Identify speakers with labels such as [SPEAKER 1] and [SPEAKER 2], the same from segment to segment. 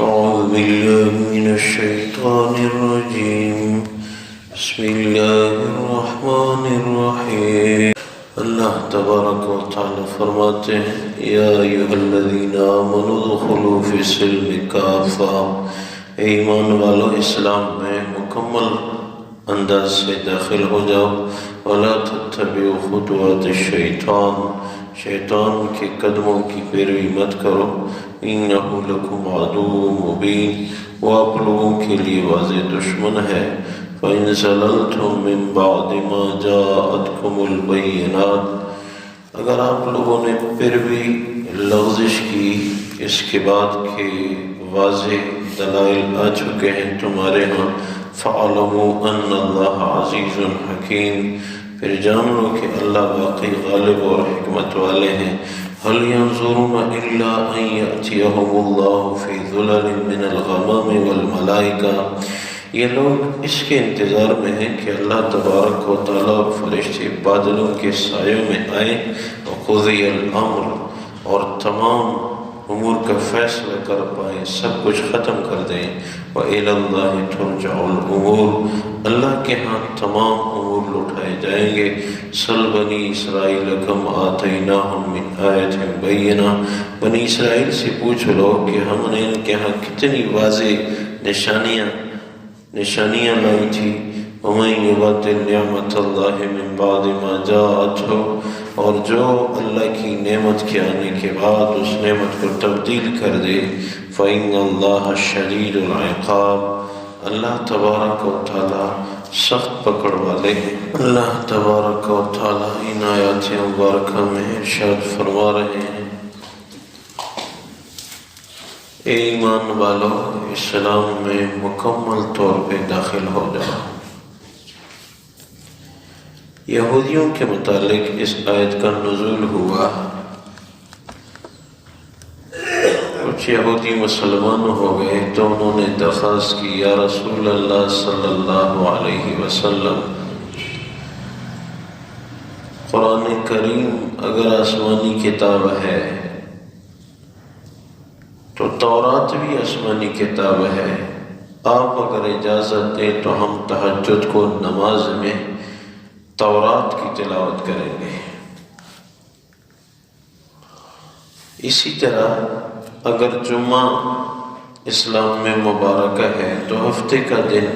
[SPEAKER 1] أعوذ بالله من الشيطان الرجيم بسم الله الرحمن الرحيم اللہ تبارک و تعالی فرماتے ہیں یا ایھا الذین آمنوا ادخلوا فی السلم کافہ، اے ایمان والو اسلام میں مکمل انداز سے داخل ہو جاؤ، ولا تتبعوا خطوات الشیطان، شیطان کے قدموں کی پیروی مت کرو، انہ لکم عدو مبین، وہ آپ لوگوں کے لیے واضح دشمن ہے، فَإِن زَلَلْتُم مِّن بَعْدِ مَا جَاءَتْكُمُ الْبَيِّنَاتُ، اگر آپ لوگوں نے پھر بھی لغزش کی اس کے بعد کہ واضح دلائل آ چکے ہیں تمہارے ہاں، فَاعْلَمُوا أَنَّ اللَّهَ عَزِيزٌ حَكِيمٌ، پھر جان لو کہ اللہ واقعی غالب اور حکمت والے ہیں۔ هَلْ يَنظُرُونَ إِلَّا أَن يَأْتِيَهُمُ اللَّهُ فِي ظُلَلٍ مِّنَ الْغَمَامِ وَالْمَلَائِكَةِ، یہ لوگ اس کے انتظار میں ہیں کہ اللہ تبارک و تعالیٰ اور فرشتے بادلوں کے سایوں میں آئیں، وَقُضِيَ الْأَمْرُ، اور تمام امور کا فیصلہ کر پائیں، سب کچھ ختم کر دیں، وَإِلَى اللَّهِ تُرْجَعُ الْأُمُورُ، اللہ کے ہاں تمام امور لوٹائے جائیں گے۔ سَلْ بنی اسرائیل کم آتیناہم من آیۃ بینہ، بنی اسرائیل سے پوچھ لو کہ ہم نے ان کے ہاں کتنی واضح نشانیاں لائی تھی۔ وَمَن يُبَدِّلْ نِعْمَةَ اللَّهِ مِن بَعْدِ مَا جَاءَتْهُ، اور جو اللہ کی نعمت کے آنے کے بعد اس نعمت کو تبدیل کر دے، فَإِنَّ اللَّهَ شَدِيدُ الْعِقَابِ، اللہ تبارک و تعالی سخت پکڑ والے ہیں۔ اللہ تبارک و تعالی ان آیات مبارکہ میں ارشاد فرما رہے ہیں، اے ایمان والو اسلام میں مکمل طور پہ داخل ہو جاؤ۔ یہودیوں کے متعلق اس آیت کا نزول ہوا، کچھ یہودی مسلمان ہو گئے تو انہوں نے درخواست کی، یا رسول اللہ صلی اللہ علیہ وسلم، قرآن کریم اگر آسمانی کتاب ہے تو تورات بھی آسمانی کتاب ہے، آپ اگر اجازت دیں تو ہم تہجد کو نماز میں تورات کی تلاوت کریں گے۔ اسی طرح اگر جمعہ اسلام میں مبارکہ ہے تو ہفتے کا دن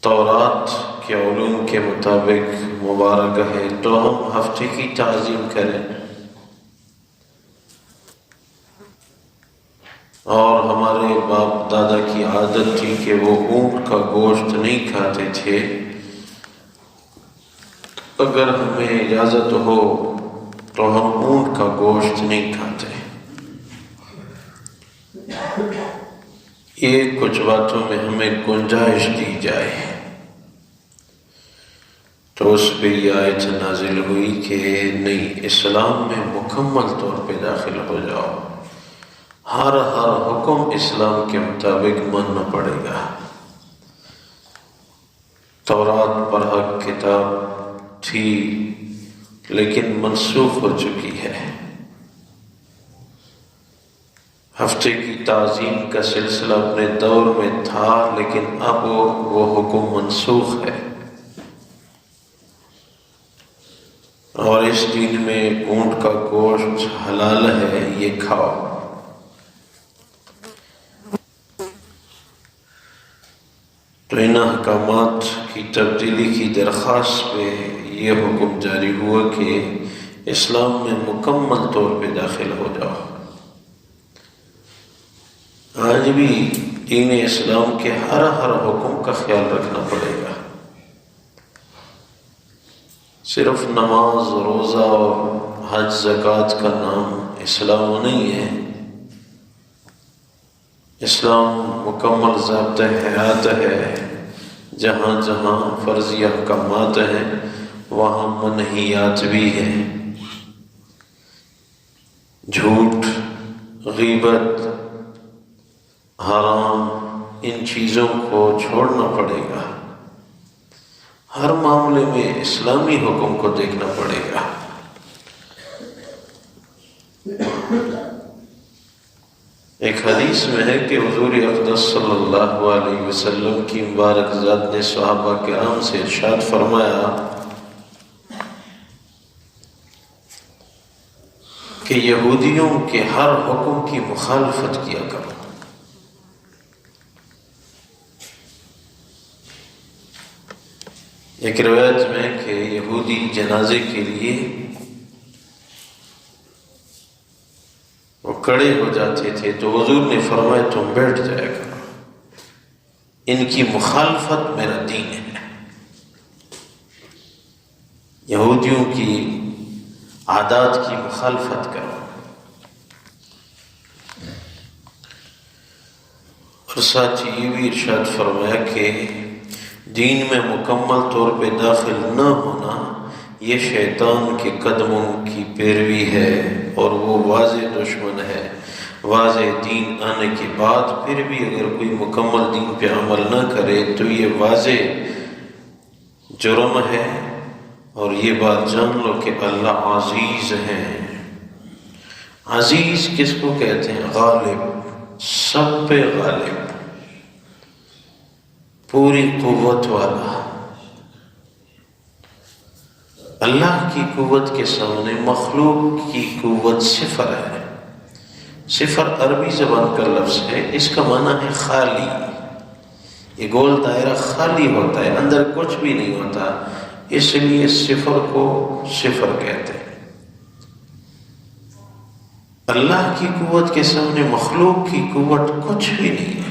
[SPEAKER 1] تورات کے علوم کے مطابق مبارکہ ہے تو ہم ہفتے کی تعظیم کریں۔ اور ہمارے باپ دادا کی عادت تھی کہ وہ اونٹ کا گوشت نہیں کھاتے تھے، اگر ہمیں اجازت ہو تو ہم اونٹ کا گوشت نہیں کھاتے۔ یہ کچھ باتوں میں ہمیں گنجائش دی جائے تو اس پہ یہ آیت نازل ہوئی کہ نہیں، اسلام میں مکمل طور پہ داخل ہو جاؤ، ہر حکم اسلام کے مطابق ماننا پڑے گا۔ تورات پر حق کتاب تھی لیکن منسوخ ہو چکی ہے، ہفتے کی تعظیم کا سلسلہ اپنے دور میں تھا لیکن اب وہ حکم منسوخ ہے، اور اس دین میں اونٹ کا گوشت حلال ہے، یہ کھاؤ۔ تو ان احکامات کی تبدیلی کی درخواست پہ یہ حکم جاری ہوا کہ اسلام میں مکمل طور پہ داخل ہو جاؤ۔ آج بھی دین اسلام کے ہر حکم کا خیال رکھنا پڑے گا، صرف نماز، روزہ اور حج زکوٰۃ کا نام اسلام نہیں ہے۔ اسلام مکمل ضابطہ حیات ہے، جہاں جہاں فرضی احکامات ہیں وہاں منہیات بھی ہیں۔ جھوٹ، غیبت، حرام، ان چیزوں کو چھوڑنا پڑے گا، ہر معاملے میں اسلامی حکم کو دیکھنا پڑے گا۔ ایک حدیث میں ہے کہ حضور اقدس صلی اللہ علیہ وسلم کی مبارک ذات نے صحابہ کرام سے ارشاد فرمایا کہ یہودیوں کے ہر حکم کی مخالفت کیا کرو۔ ایک روایت میں کہ یہودی جنازے کے لیے وہ کھڑے ہو جاتے تھے تو حضور نے فرمایا تم بیٹھ جایا کرو، ان کی مخالفت میرا دین ہے۔ یہودیوں کی عادات کی مخالفت کرو۔ اور ساتھ یہ بھی ارشاد فرمایا کہ دین میں مکمل طور پہ داخل نہ ہونا یہ شیطان کے قدموں کی پیروی ہے اور وہ واضح دشمن ہے۔ واضح دین آنے کے بعد پھر بھی اگر کوئی مکمل دین پہ عمل نہ کرے تو یہ واضح جرم ہے، اور یہ بات جان لو کہ اللہ عزیز ہیں۔ عزیز کس کو کہتے ہیں؟ غالب، سب پہ غالب، پوری قوت والا۔ اللہ کی قوت کے سامنے مخلوق کی قوت صفر ہے۔ صفر عربی زبان کا لفظ ہے، اس کا معنی ہے خالی۔ یہ گول دائرہ خالی ہوتا ہے، اندر کچھ بھی نہیں ہوتا، اس لیے صفر کو صفر کہتے ہیں۔ اللہ کی قوت کے سامنے مخلوق کی قوت کچھ بھی نہیں ہے،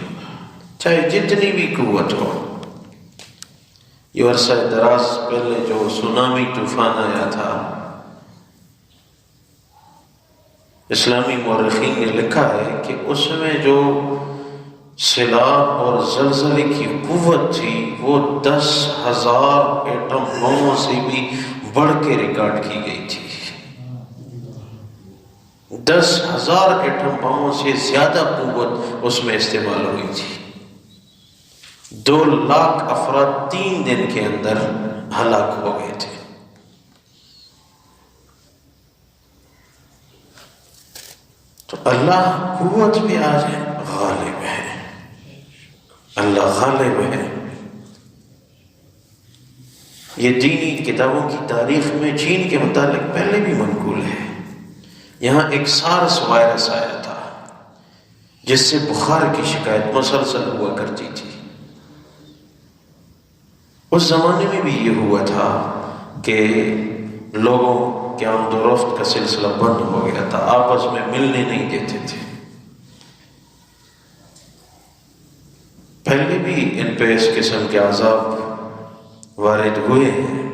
[SPEAKER 1] چاہے جتنی بھی قوت ہو۔ یہ عرصہ دراز پہلے جو سونامی طوفان آیا تھا، اسلامی مورخین نے لکھا ہے کہ اس میں جو سیلاب اور زلزلے کی قوت تھی وہ 10,000 ایٹم بموں سے بھی بڑھ کے ریکارڈ کی گئی تھی۔ 10,000 ایٹم بموں سے زیادہ قوت اس میں استعمال ہوئی تھی۔ 2 لاکھ افراد 3 دن کے اندر ہلاک ہو گئے تھے۔ تو اللہ قوت بھی آج ہے، غالب ہے، اللہ غالب ہے۔ یہ دینی کتابوں کی تاریخ میں چین کے متعلق پہلے بھی منقول ہے۔ یہاں ایک سارس وائرس آیا تھا جس سے بخار کی شکایت مسلسل ہوا کرتی تھی۔ اس زمانے میں بھی یہ ہوا تھا کہ لوگوں کے آمد و رفت کا سلسلہ بند ہو گیا تھا، آپس میں ملنے نہیں دیتے تھے۔ پہلے بھی ان پہ اس قسم کے عذاب وارد ہوئے ہیں۔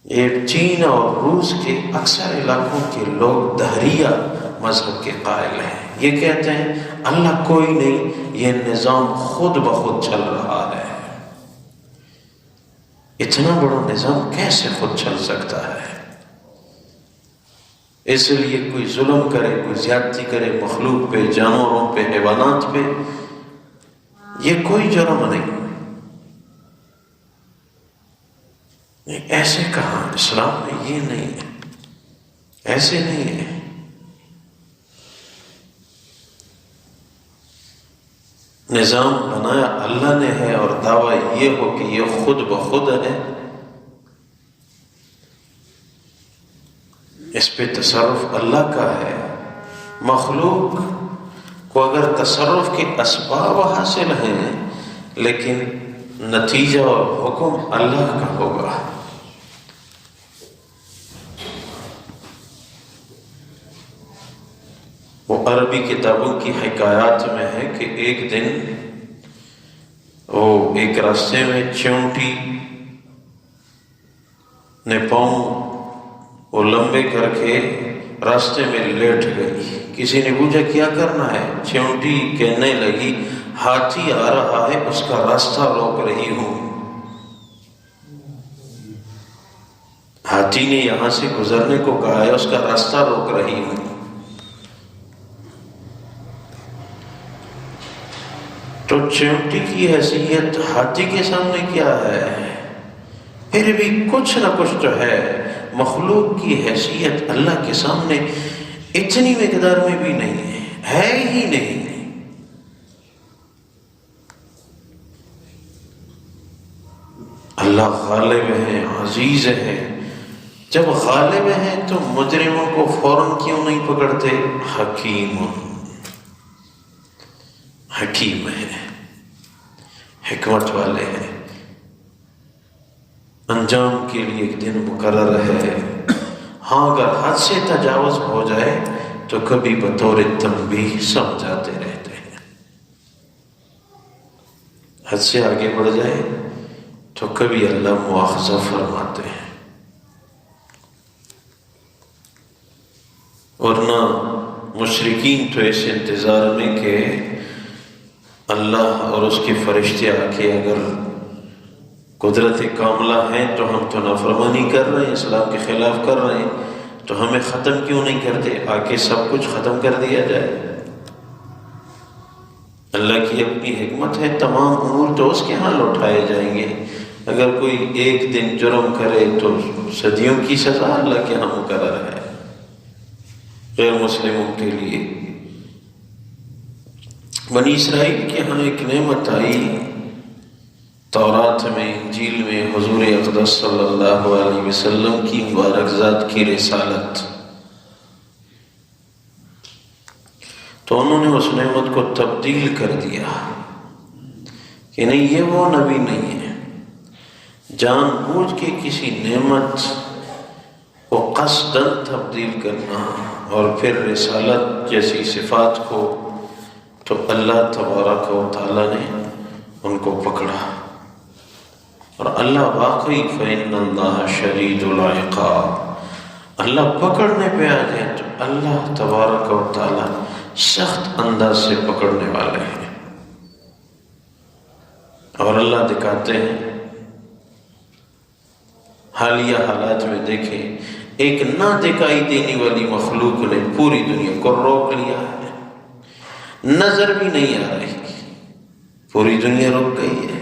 [SPEAKER 1] یہ چین اور روس کے اکثر علاقوں کے لوگ دہریہ مذہب کے قائل ہیں۔ یہ کہتے ہیں اللہ کوئی نہیں، یہ نظام خود بخود چل رہا ہے۔ اتنا بڑا نظام کیسے خود چل سکتا ہے؟ اس لیے کوئی ظلم کرے، کوئی زیادتی کرے مخلوق پہ، جانوروں پہ، حیوانات پہ، یہ کوئی جرم نہیں۔ ایسے کہاں؟ اسلام میں یہ نہیں ہے، ایسے نہیں ہے۔ نظام بنایا اللہ نے ہے اور دعویٰ یہ ہو کہ یہ خود بخود ہے، اس پہ تصرف اللہ کا ہے۔ مخلوق کو اگر تصرف کے اسباب حاصل ہیں لیکن نتیجہ اور حکم اللہ کا ہوگا۔ وہ عربی کتابوں کی حکایات میں ہے کہ ایک دن وہ ایک راستے میں چیونٹی نے پاؤں وہ لمبے کر کے راستے میں لیٹ گئی۔ کسی نے پوچھا کیا کرنا ہے؟ چیونٹی کہنے لگی ہاتھی آ رہا ہے، اس کا راستہ روک رہی ہوں۔ ہاتھی نے یہاں سے گزرنے کو کہا ہے، اس کا راستہ روک رہی ہوں۔ تو چیونٹی کی حیثیت ہاتھی کے سامنے کیا ہے؟ پھر بھی کچھ نہ کچھ تو ہے۔ مخلوق کی حیثیت اللہ کے سامنے اتنی مقدار میں بھی نہیں ہے۔ ہے ہی نہیں۔ اللہ غالب ہے، عزیز ہے۔ جب غالب ہیں تو مجرموں کو فوراً کیوں نہیں پکڑتے؟ حکیم ہے، حکمت والے ہیں، انجام کے لیے ایک دن مقرر ہے۔ ہاں اگر حد سے تجاوز ہو جائے تو کبھی بطور تنبیہ سمجھاتے رہتے ہیں، حد سے آگے بڑھ جائے تو کبھی اللہ مواخذہ فرماتے ہیں۔ ورنہ مشرکین تو اس انتظار میں کہ اللہ اور اس کے فرشتے آ کے اگر قدرت کاملہ ہیں تو ہم تو نافرمانی کر رہے ہیں، اسلام کے خلاف کر رہے ہیں، تو ہمیں ختم کیوں نہیں کرتے؟ آ کے سب کچھ ختم کر دیا جائے۔ اللہ کی اپنی حکمت ہے، تمام امور تو اس کے ہاں لوٹائے جائیں گے۔ اگر کوئی ایک دن جرم کرے تو صدیوں کی سزا اللہ کے ہاں مقرر ہے غیر مسلموں کے لیے۔ بنی اسرائیل کے ہاں ایک نعمت آئی تورات میں، انجیل میں، حضور اقدس صلی اللہ علیہ وسلم کی مبارک ذات کی رسالت، تو انہوں نے اس نعمت کو تبدیل کر دیا کہ نہیں، یہ وہ نبی نہیں ہے۔ جان بوجھ کے کسی نعمت کو قصداً تبدیل کرنا اور پھر رسالت جیسی صفات کو، تو اللہ تبارک و تعالیٰ نے ان کو پکڑا۔ اور اللہ واقعی فإن اللہ شدید العقاب، اللہ پکڑنے پہ آ جائے تو اللہ تبارک و تعالیٰ سخت انداز سے پکڑنے والے ہیں۔ اور اللہ دکھاتے ہیں، حالیہ حالات میں دیکھیں، ایک نہ دکھائی دینے والی مخلوق نے پوری دنیا کو روک لیا ہے، نظر بھی نہیں آ رہی، پوری دنیا رک گئی ہے۔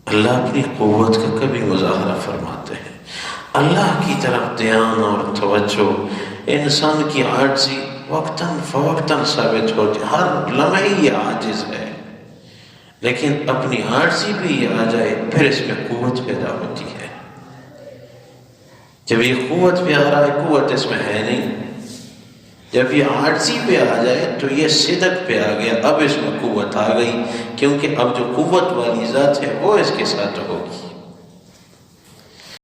[SPEAKER 1] اللہ اپنی قوت کا کبھی مظاہرہ فرماتے ہیں۔ اللہ کی طرف دھیان اور توجہ، انسان کی عاجزی وقتاً فوقتاً ثابت ہوتی، ہر لمحے یہ عاجز ہے، لیکن اپنی عاجزی بھی یہ آ جائے پھر اس میں قوت پیدا ہوتی ہے۔ جب یہ قوت پہ آ رہا ہے، قوت اس میں ہے نہیں، جب یہ عاجزی پہ آ جائے تو یہ صدق پہ آ گیا، اب اس میں قوت آ گئی، کیونکہ اب جو قوت والی ذات ہے وہ اس کے ساتھ ہوگی۔